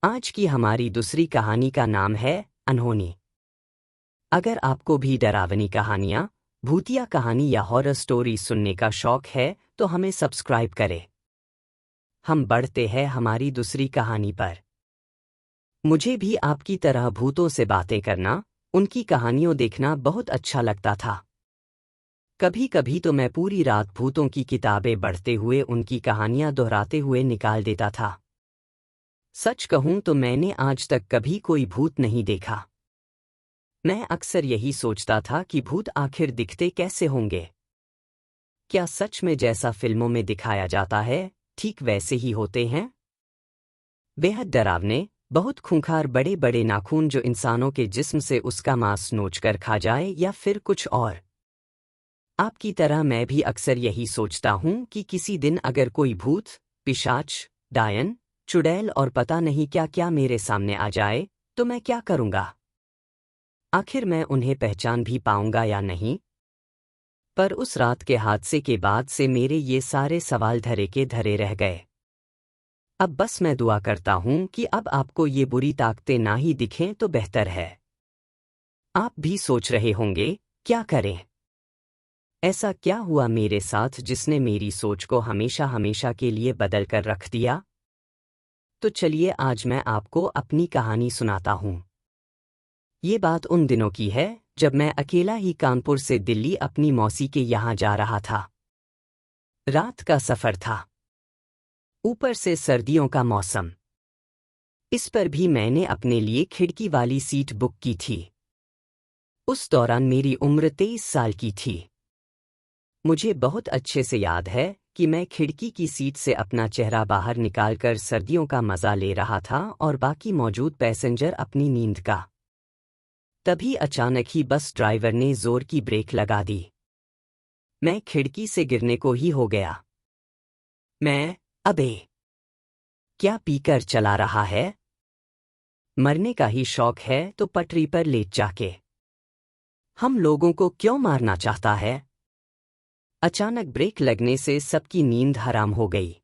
आज की हमारी दूसरी कहानी का नाम है अनहोनी। अगर आपको भी डरावनी कहानियाँ, भूतिया कहानी या हॉरर स्टोरी सुनने का शौक है तो हमें सब्सक्राइब करें। हम बढ़ते हैं हमारी दूसरी कहानी पर। मुझे भी आपकी तरह भूतों से बातें करना, उनकी कहानियों देखना बहुत अच्छा लगता था। कभी कभी तो मैं पूरी रात भूतों की किताबें पढ़ते हुए उनकी कहानियाँ दोहराते हुए निकाल देता था। सच कहूं तो मैंने आज तक कभी कोई भूत नहीं देखा। मैं अक्सर यही सोचता था कि भूत आखिर दिखते कैसे होंगे। क्या सच में जैसा फिल्मों में दिखाया जाता है, ठीक वैसे ही होते हैं? बेहद डरावने, बहुत खूंखार बड़े बड़े नाखून जो इंसानों के जिस्म से उसका मांस नोचकर खा जाए, या फिर कुछ और? आपकी तरह मैं भी अक्सर यही सोचता हूं कि किसी दिन अगर कोई भूत, पिशाच, डायन, चुड़ैल और पता नहीं क्या क्या मेरे सामने आ जाए तो मैं क्या करूंगा। आखिर मैं उन्हें पहचान भी पाऊंगा या नहीं? पर उस रात के हादसे के बाद से मेरे ये सारे सवाल धरे के धरे रह गए। अब बस मैं दुआ करता हूं कि अब आपको ये बुरी ताकतें ना ही दिखें तो बेहतर है। आप भी सोच रहे होंगे, क्या करें? ऐसा क्या हुआ मेरे साथ जिसने मेरी सोच को हमेशा हमेशा के लिए बदल कर रख दिया? तो चलिए आज मैं आपको अपनी कहानी सुनाता हूं। ये बात उन दिनों की है जब मैं अकेला ही कानपुर से दिल्ली अपनी मौसी के यहाँ जा रहा था। रात का सफर था, ऊपर से सर्दियों का मौसम। इस पर भी मैंने अपने लिए खिड़की वाली सीट बुक की थी। उस दौरान मेरी उम्र 23 साल की थी। मुझे बहुत अच्छे से याद है कि मैं खिड़की की सीट से अपना चेहरा बाहर निकालकर सर्दियों का मजा ले रहा था और बाकी मौजूद पैसेंजर अपनी नींद का। तभी अचानक ही बस ड्राइवर ने जोर की ब्रेक लगा दी। मैं खिड़की से गिरने को ही हो गया। अबे क्या पीकर चला रहा है? मरने का ही शौक है तो पटरी पर लेट जाके हम लोगों को क्यों मारना चाहता है? अचानक ब्रेक लगने से सबकी नींद हराम हो गई।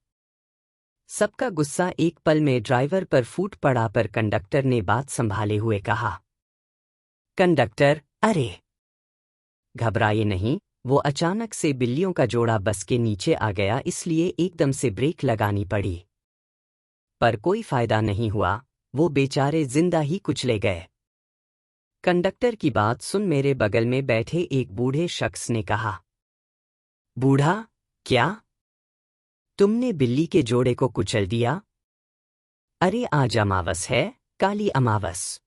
सबका गुस्सा एक पल में ड्राइवर पर फूट पड़ा, पर कंडक्टर ने बात संभाले हुए कहा, कंडक्टर, अरे घबराइए नहीं, वो अचानक से बिल्लियों का जोड़ा बस के नीचे आ गया, इसलिए एकदम से ब्रेक लगानी पड़ी। पर कोई फायदा नहीं हुआ, वो बेचारे जिंदा ही कुचले गए। कंडक्टर की बात सुन मेरे बगल में बैठे एक बूढ़े शख्स ने कहा, बूढ़ा, क्या तुमने बिल्ली के जोड़े को कुचल दिया? अरे आज अमावस है, काली अमावस।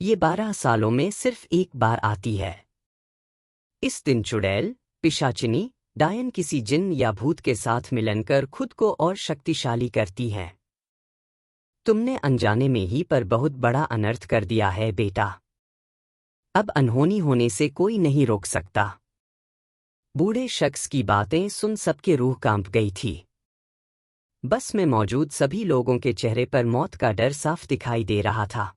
ये 12 सालों में सिर्फ एक बार आती है। इस दिन चुड़ैल, पिशाचिनी, डायन किसी जिन या भूत के साथ मिलकर खुद को और शक्तिशाली करती हैं। तुमने अनजाने में ही पर बहुत बड़ा अनर्थ कर दिया है बेटा। अब अनहोनी होने से कोई नहीं रोक सकता। बूढ़े शख्स की बातें सुन सबके रूह कांप गई थी। बस में मौजूद सभी लोगों के चेहरे पर मौत का डर साफ दिखाई दे रहा था।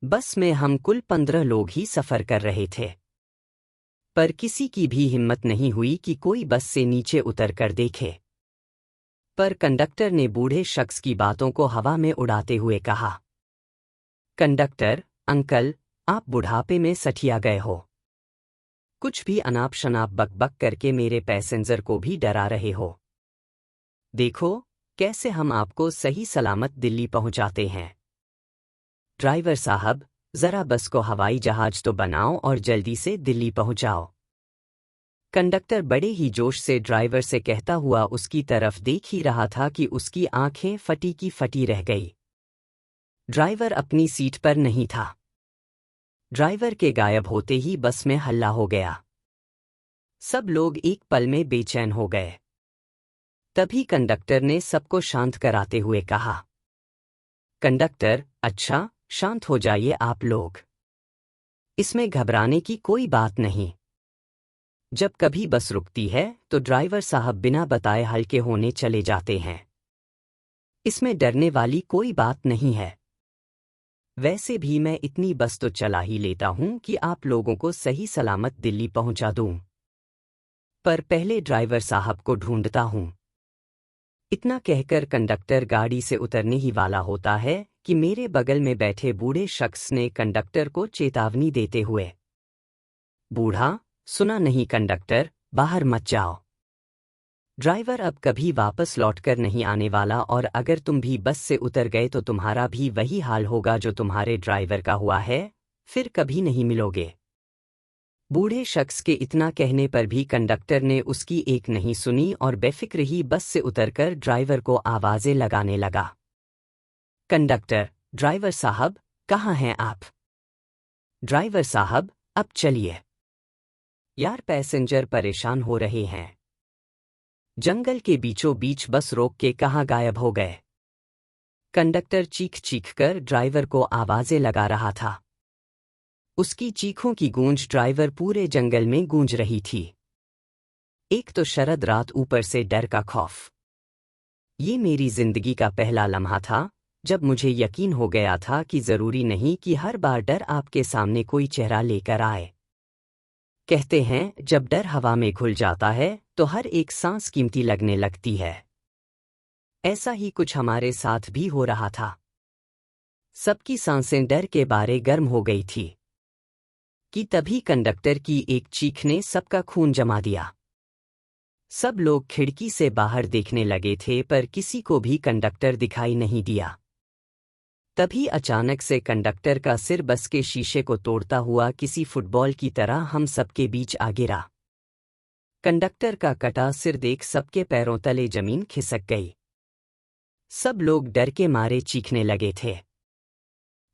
बस में हम कुल 15 लोग ही सफर कर रहे थे, पर किसी की भी हिम्मत नहीं हुई कि कोई बस से नीचे उतर कर देखे। पर कंडक्टर ने बूढ़े शख्स की बातों को हवा में उड़ाते हुए कहा, कंडक्टर अंकल, आप बुढ़ापे में सठिया गए हो। कुछ भी अनाप शनाप बक करके मेरे पैसेंजर को भी डरा रहे हो। देखो कैसे हम आपको सही सलामत दिल्ली पहुंचाते हैं। ड्राइवर साहब, जरा बस को हवाई जहाज तो बनाओ और जल्दी से दिल्ली पहुंचाओ। कंडक्टर बड़े ही जोश से ड्राइवर से कहता हुआ उसकी तरफ देख ही रहा था कि उसकी आंखें फटी की फटी रह गई। ड्राइवर अपनी सीट पर नहीं था। ड्राइवर के गायब होते ही बस में हल्ला हो गया। सब लोग एक पल में बेचैन हो गए। तभी कंडक्टर ने सबको शांत कराते हुए कहा, कंडक्टर, अच्छा शांत हो जाइए आप लोग। इसमें घबराने की कोई बात नहीं। जब कभी बस रुकती है तो ड्राइवर साहब बिना बताए हल्के होने चले जाते हैं। इसमें डरने वाली कोई बात नहीं है। वैसे भी मैं इतनी बस तो चला ही लेता हूं कि आप लोगों को सही सलामत दिल्ली पहुंचा दूं। पर पहले ड्राइवर साहब को ढूंढता हूं। इतना कहकर कंडक्टर गाड़ी से उतरने ही वाला होता है कि मेरे बगल में बैठे बूढ़े शख्स ने कंडक्टर को चेतावनी देते हुए, बूढ़ा, सुना नहीं कंडक्टर, बाहर मत जाओ। ड्राइवर अब कभी वापस लौटकर नहीं आने वाला और अगर तुम भी बस से उतर गए तो तुम्हारा भी वही हाल होगा जो तुम्हारे ड्राइवर का हुआ है, फिर कभी नहीं मिलोगे। बूढ़े शख्स के इतना कहने पर भी कंडक्टर ने उसकी एक नहीं सुनी और बेफिक्र ही बस से उतरकर ड्राइवर को आवाजें लगाने लगा। कंडक्टर, ड्राइवर साहब, कहाँ हैं आप? ड्राइवर साहब, अब चलिए। यार, पैसेंजर परेशान हो रहे हैं। जंगल के बीचों बीच बस रोक के कहाँ गायब हो गए? कंडक्टर चीख चीख कर ड्राइवर को आवाजें लगा रहा था। उसकी चीखों की गूंज ड्राइवर पूरे जंगल में गूंज रही थी। एक तो शरद रात, ऊपर से डर का खौफ। ये मेरी जिंदगी का पहला लम्हा था जब मुझे यकीन हो गया था कि जरूरी नहीं कि हर बार डर आपके सामने कोई चेहरा लेकर आए। कहते हैं जब डर हवा में घुल जाता है तो हर एक सांस कीमती लगने लगती है। ऐसा ही कुछ हमारे साथ भी हो रहा था। सबकी सांसें डर के बारे गर्म हो गई थी कि तभी कंडक्टर की एक चीख ने सबका खून जमा दिया। सब लोग खिड़की से बाहर देखने लगे थे पर किसी को भी कंडक्टर दिखाई नहीं दिया। तभी अचानक से कंडक्टर का सिर बस के शीशे को तोड़ता हुआ किसी फुटबॉल की तरह हम सबके बीच आ गिरा। कंडक्टर का कटा सिर देख सबके पैरों तले जमीन खिसक गई। सब लोग डर के मारे चीखने लगे थे।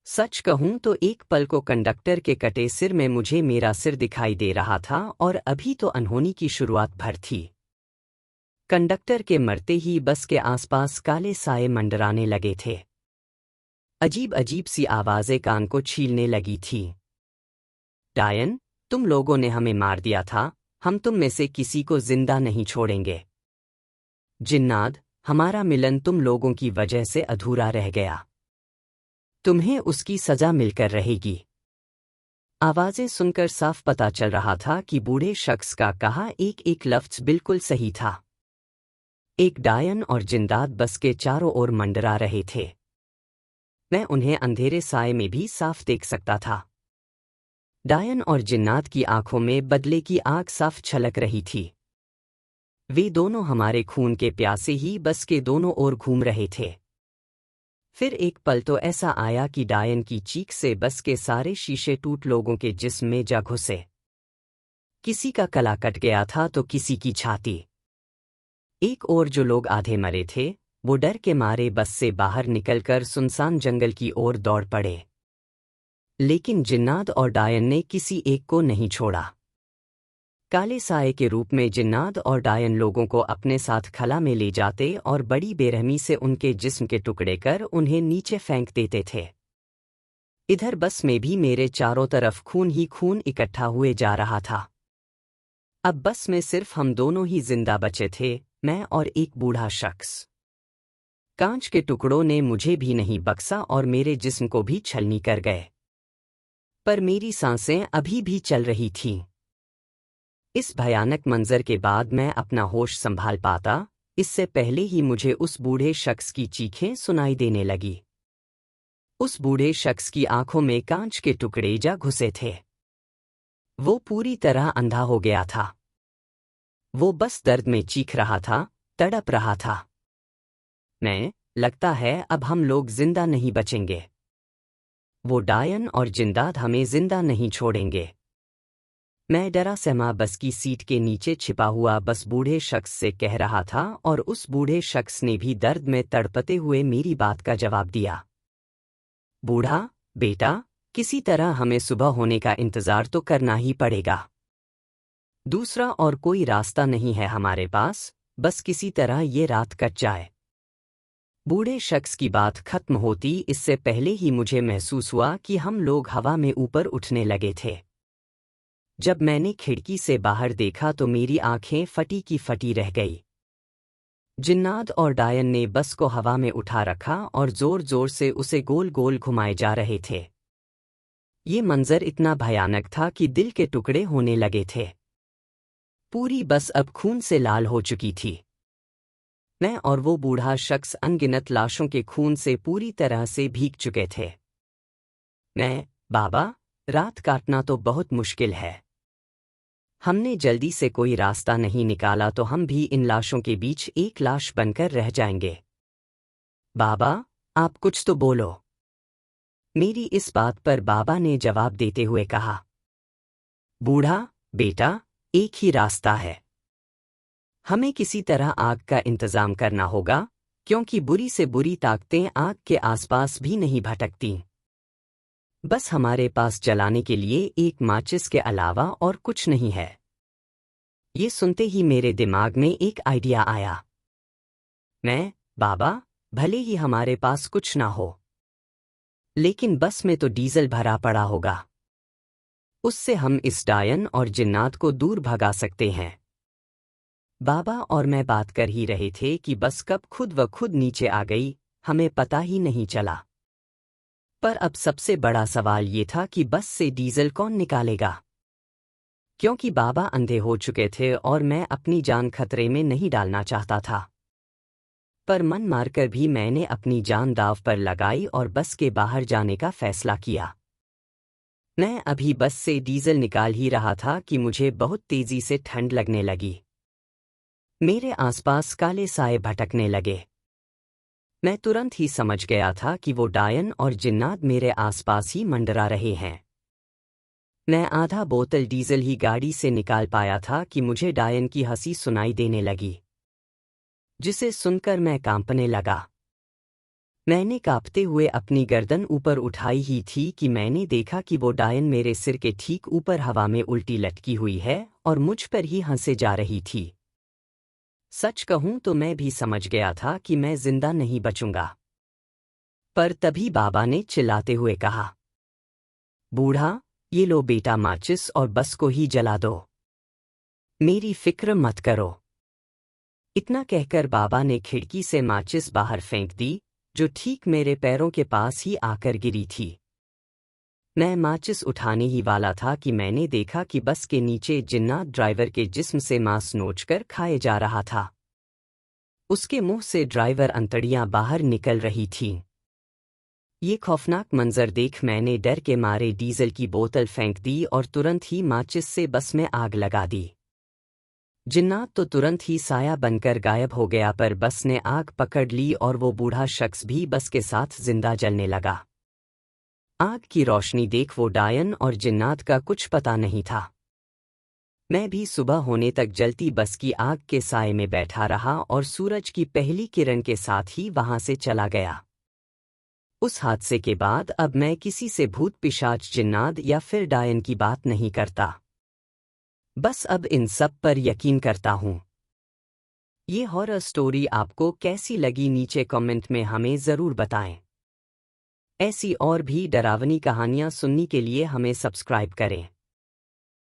सच कहूं तो एक पल को कंडक्टर के कटे सिर में मुझे मेरा सिर दिखाई दे रहा था और अभी तो अनहोनी की शुरुआत भर थी। कंडक्टर के मरते ही बस के आसपास काले साए मंडराने लगे थे। अजीब अजीब सी आवाजें कान को छीलने लगी थी। डायन, तुम लोगों ने हमें मार दिया था, हम तुम में से किसी को जिंदा नहीं छोड़ेंगे। जिन्नात, हमारा मिलन तुम लोगों की वजह से अधूरा रह गया। तुम्हें उसकी सजा मिलकर रहेगी। आवाजें सुनकर साफ पता चल रहा था कि बूढ़े शख्स का कहा एक एक लफ्ज बिल्कुल सही था। एक डायन और जिंदात बस के चारों ओर मंडरा रहे थे। मैं उन्हें अंधेरे साए में भी साफ देख सकता था। डायन और जिन्नात की आंखों में बदले की आग साफ छलक रही थी। वे दोनों हमारे खून के प्यासे ही बस के दोनों ओर घूम रहे थे। फिर एक पल तो ऐसा आया कि डायन की चीख से बस के सारे शीशे टूट लोगों के जिस्म में जा घुसे। किसी का गला कट गया था तो किसी की छाती। एक और जो लोग आधे मरे थे वो डर के मारे बस से बाहर निकलकर सुनसान जंगल की ओर दौड़ पड़े। लेकिन जिन्नात और डायन ने किसी एक को नहीं छोड़ा। काले साए के रूप में जिन्नात और डायन लोगों को अपने साथ खला में ले जाते और बड़ी बेरहमी से उनके जिस्म के टुकड़े कर उन्हें नीचे फेंक देते थे। इधर बस में भी मेरे चारों तरफ खून ही खून इकट्ठा हुए जा रहा था। अब बस में सिर्फ हम दोनों ही जिंदा बचे थे, मैं और एक बूढ़ा शख्स। कांच के टुकड़ों ने मुझे भी नहीं बख्शा और मेरे जिस्म को भी छलनी कर गए। पर मेरी सांसें अभी भी चल रही थीं। इस भयानक मंजर के बाद मैं अपना होश संभाल पाता, इससे पहले ही मुझे उस बूढ़े शख्स की चीखें सुनाई देने लगी। उस बूढ़े शख्स की आंखों में कांच के टुकड़े जा घुसे थे। वो पूरी तरह अंधा हो गया था। वो बस दर्द में चीख रहा था, तड़प रहा था। लगता है अब हम लोग जिंदा नहीं बचेंगे। वो डायन और जिंदात हमें जिंदा नहीं छोड़ेंगे। मैं डरा सहमा बस की सीट के नीचे छिपा हुआ बस बूढ़े शख्स से कह रहा था और उस बूढ़े शख्स ने भी दर्द में तड़पते हुए मेरी बात का जवाब दिया। बूढ़ा, बेटा, किसी तरह हमें सुबह होने का इंतजार तो करना ही पड़ेगा। दूसरा और कोई रास्ता नहीं है हमारे पास, बस किसी तरह ये रात कट जाए। बूढ़े शख्स की बात खत्म होती इससे पहले ही मुझे महसूस हुआ कि हम लोग हवा में ऊपर उठने लगे थे। जब मैंने खिड़की से बाहर देखा तो मेरी आंखें फटी की फटी रह गई। जिन्नात और डायन ने बस को हवा में उठा रखा और जोर जोर से उसे गोल गोल घुमाए जा रहे थे। ये मंजर इतना भयानक था कि दिल के टुकड़े होने लगे थे। पूरी बस अब खून से लाल हो चुकी थी। मैं और वो बूढ़ा शख्स अनगिनत लाशों के खून से पूरी तरह से भीग चुके थे। मैं, बाबा, रात काटना तो बहुत मुश्किल है। हमने जल्दी से कोई रास्ता नहीं निकाला तो हम भी इन लाशों के बीच एक लाश बनकर रह जाएंगे। बाबा, आप कुछ तो बोलो। मेरी इस बात पर बाबा ने जवाब देते हुए कहा, बूढ़ा बेटा, एक ही रास्ता है। हमें किसी तरह आग का इंतजाम करना होगा, क्योंकि बुरी से बुरी ताकतें आग के आसपास भी नहीं भटकती। बस हमारे पास जलाने के लिए एक माचिस के अलावा और कुछ नहीं है। ये सुनते ही मेरे दिमाग में एक आइडिया आया। मैं, बाबा, भले ही हमारे पास कुछ ना हो, लेकिन बस में तो डीजल भरा पड़ा होगा। उससे हम इस डायन और जिन्नात को दूर भगा सकते हैं। बाबा और मैं बात कर ही रहे थे कि बस कब खुद व खुद नीचे आ गई, हमें पता ही नहीं चला। पर अब सबसे बड़ा सवाल ये था कि बस से डीजल कौन निकालेगा, क्योंकि बाबा अंधे हो चुके थे और मैं अपनी जान खतरे में नहीं डालना चाहता था। पर मन मारकर भी मैंने अपनी जान दांव पर लगाई और बस के बाहर जाने का फैसला किया। मैं अभी बस से डीजल निकाल ही रहा था कि मुझे बहुत तेजी से ठंड लगने लगी। मेरे आसपास काले साए भटकने लगे। मैं तुरंत ही समझ गया था कि वो डायन और जिन्नात मेरे आसपास ही मंडरा रहे हैं। मैं आधा बोतल डीजल ही गाड़ी से निकाल पाया था कि मुझे डायन की हंसी सुनाई देने लगी, जिसे सुनकर मैं कांपने लगा। मैंने कांपते हुए अपनी गर्दन ऊपर उठाई ही थी कि मैंने देखा कि वो डायन मेरे सिर के ठीक ऊपर हवा में उल्टी लटकी हुई है और मुझ पर ही हंसे जा रही थी। सच कहूं तो मैं भी समझ गया था कि मैं जिंदा नहीं बचूंगा। पर तभी बाबा ने चिल्लाते हुए कहा, बूढ़ा, ये लो बेटा माचिस और बस को ही जला दो। मेरी फिक्र मत करो। इतना कहकर बाबा ने खिड़की से माचिस बाहर फेंक दी, जो ठीक मेरे पैरों के पास ही आकर गिरी थी। मैं माचिस उठाने ही वाला था कि मैंने देखा कि बस के नीचे जिन्नात ड्राइवर के जिस्म से मांस नोचकर खाए जा रहा था। उसके मुंह से ड्राइवर अंतड़ियां बाहर निकल रही थीं। ये खौफनाक मंजर देख मैंने डर के मारे डीजल की बोतल फेंक दी और तुरंत ही माचिस से बस में आग लगा दी। जिन्नात तो तुरंत ही साया बनकर गायब हो गया, पर बस ने आग पकड़ ली और वो बूढ़ा शख्स भी बस के साथ जिंदा जलने लगा। आग की रोशनी देख वो डायन और जिन्नात का कुछ पता नहीं था। मैं भी सुबह होने तक जलती बस की आग के साए में बैठा रहा और सूरज की पहली किरण के साथ ही वहां से चला गया। उस हादसे के बाद अब मैं किसी से भूत पिशाच जिन्नात या फिर डायन की बात नहीं करता। बस अब इन सब पर यकीन करता हूँ। ये हॉरर स्टोरी आपको कैसी लगी नीचे कमेंट में हमें ज़रूर बताएं। ऐसी और भी डरावनी कहानियाँ सुनने के लिए हमें सब्सक्राइब करें।